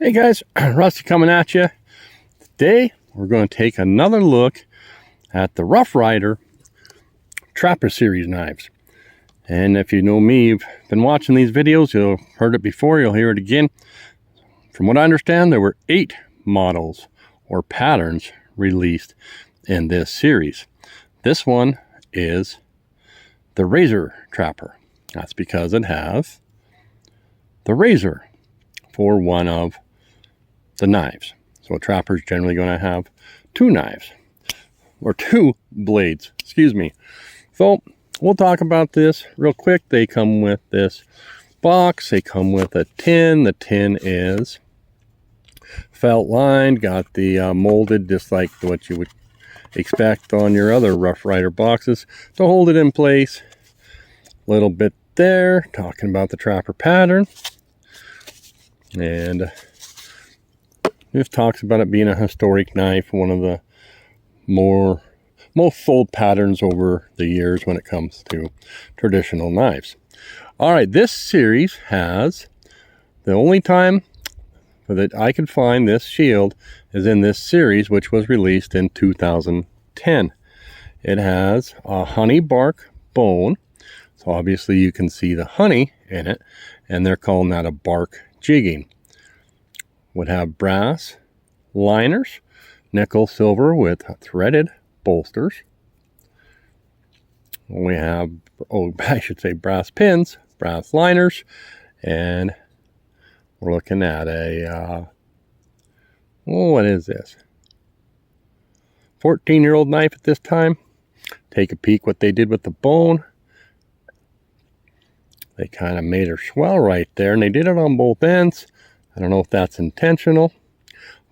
Hey guys, Rusty coming at you. Today we're going to take another look at the Rough Ryder Trapper Series knives. And if you know me, you've been watching these videos, you'll heard it before, you'll hear it again. From what I understand, there were 8 models or patterns released in this series. This one is the Razor Trapper. That's because it has the razor for one of the knives. So a trapper is generally going to have 2 knives or 2 blades, excuse me. So we'll talk about this real quick. They come with this box. They come with a tin. The tin is felt lined, got the molded just like what you would expect on your other Rough Ryder boxes to hold it in place. A little bit there, talking about the trapper pattern. And this talks about it being a historic knife, one of the most sold patterns over the years when it comes to traditional knives. All right, this series has, the only time that I could find this shield is in this series, which was released in 2010. It has a honey bark bone, so obviously you can see the honey in it, and they're calling that a bark jigging. Would have brass liners, nickel silver with threaded bolsters. We have, I should say brass pins, brass liners, and we're looking at a, what is this? 14-year-old knife at this time. Take a peek what they did with the bone. They kind of made her swell right there, and they did it on both ends. I don't know if that's intentional,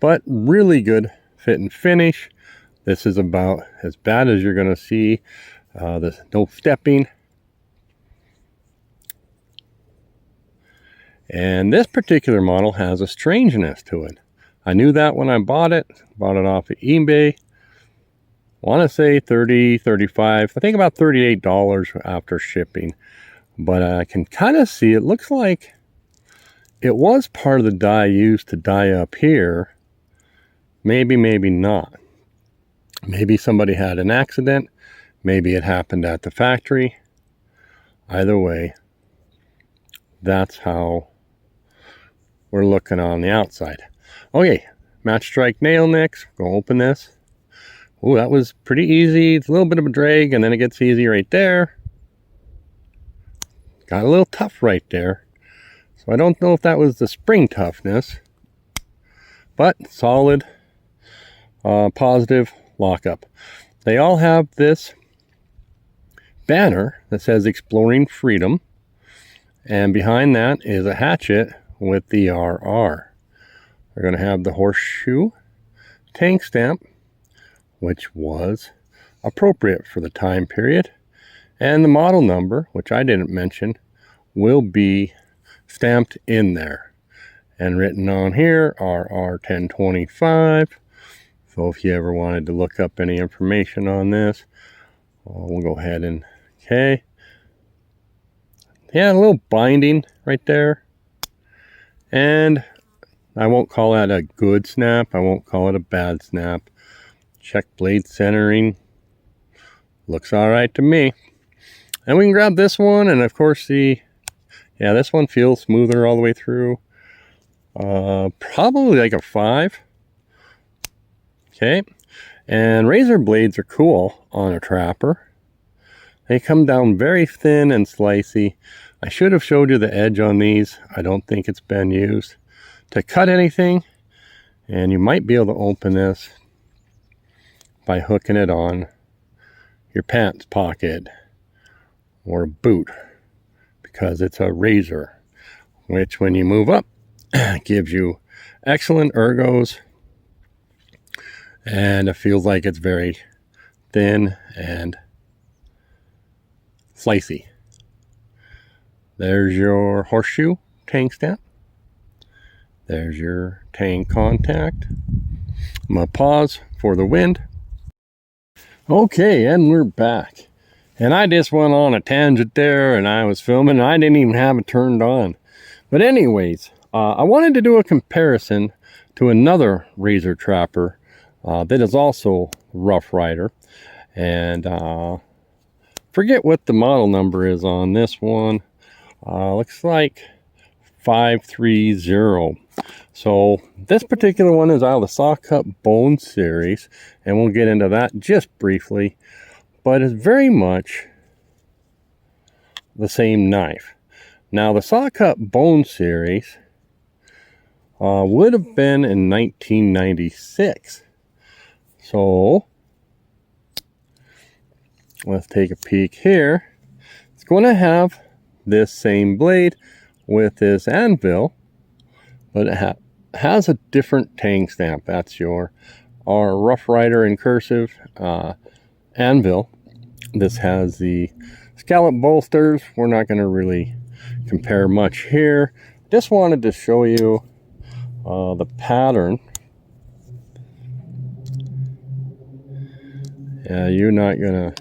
but really good fit and finish. This is about as bad as you're going to see. There's no stepping. And this particular model has a strangeness to it. I knew that when I bought it off of eBay. I want to say $30, $35, I think about $38 after shipping. But I can kind of see, it looks like it was part of the die used to die up here. Maybe, maybe not. Maybe somebody had an accident. Maybe it happened at the factory. Either way, that's how we're looking on the outside. Okay, match strike nail nicks. Go open this. Oh, that was pretty easy. It's a little bit of a drag, and then it gets easy right there. Got a little tough right there. So I don't know if that was the spring toughness, but solid, positive lockup. They all have this banner that says Exploring Freedom, and behind that is a hatchet with the RR. They're going to have the horseshoe tank stamp, which was appropriate for the time period, and the model number, which I didn't mention, will be stamped in there and written on here, RR1025. So if you ever wanted to look up any information on this, we'll go ahead and, okay. Yeah, a little binding right there. And I won't call that a good snap. I won't call it a bad snap. Check blade centering. Looks all right to me. And we can grab this one, and of course yeah, this one feels smoother all the way through. Probably like a 5. Okay. And razor blades are cool on a trapper. They come down very thin and slicey. I should have showed you the edge on these. I don't think it's been used to cut anything. And you might be able to open this by hooking it on your pants pocket or a boot, because it's a razor, which when you move up gives you excellent ergos, and it feels like it's very thin and slicey. There's your horseshoe tank stamp. There's your tank contact. I'm going to pause for the wind. Okay, and we're back. And I just went on a tangent there, and I was filming, and I didn't even have it turned on. But anyways, I wanted to do a comparison to another razor trapper that is also Rough Ryder, and forget what the model number is on this one. Looks like 530. So this particular one is out of the Saw Cut Bone series, and we'll get into that just briefly, but it's very much the same knife. Now the Saw Cut Bone series would have been in 1996. So let's take a peek here. It's going to have this same blade with this anvil, but it has a different tang stamp. That's our Rough Ryder in cursive anvil. This has the scallop bolsters. We're not going to really compare much here. Just wanted to show you the pattern. Yeah, you're not gonna,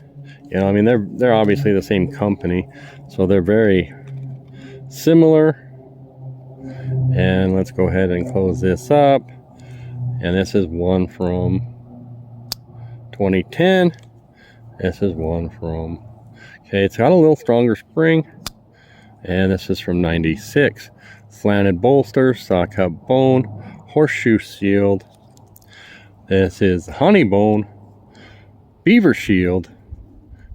I mean, they're obviously the same company, so they're very similar. And let's go ahead and close this up. And this is one from 2010. This is one from, okay, it's got a little stronger spring. And this is from 96. Slanted bolster, Saw Cut Bone, horseshoe shield. This is honey bone, beaver shield.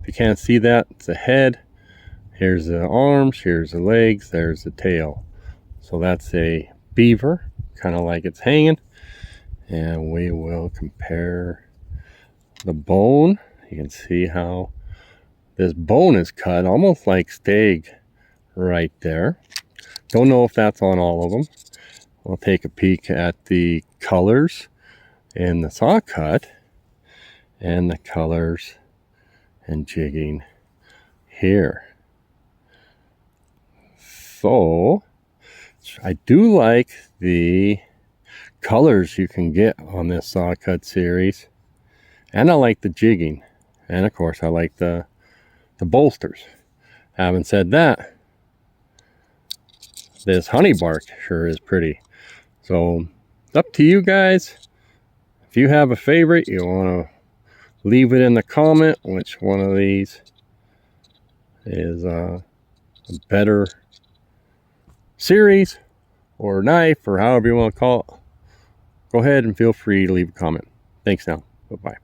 If you can't see that, it's the head. Here's the arms, here's the legs, there's the tail. So that's a beaver, kind of like it's hanging. And we will compare the bone. You can see how this bone is cut, almost like stag right there. Don't know if that's on all of them. We'll take a peek at the colors in the saw cut and the colors and jigging here. So I do like the colors you can get on this saw cut series, and I like the jigging, and of course I like the bolsters. Having said that, this honey bark sure is pretty. So it's up to you guys. If you have a favorite, you want to leave it in the comment which one of these is a better series or knife, or however you want to call it. Go ahead and feel free to leave a comment. Thanks now. Bye-bye.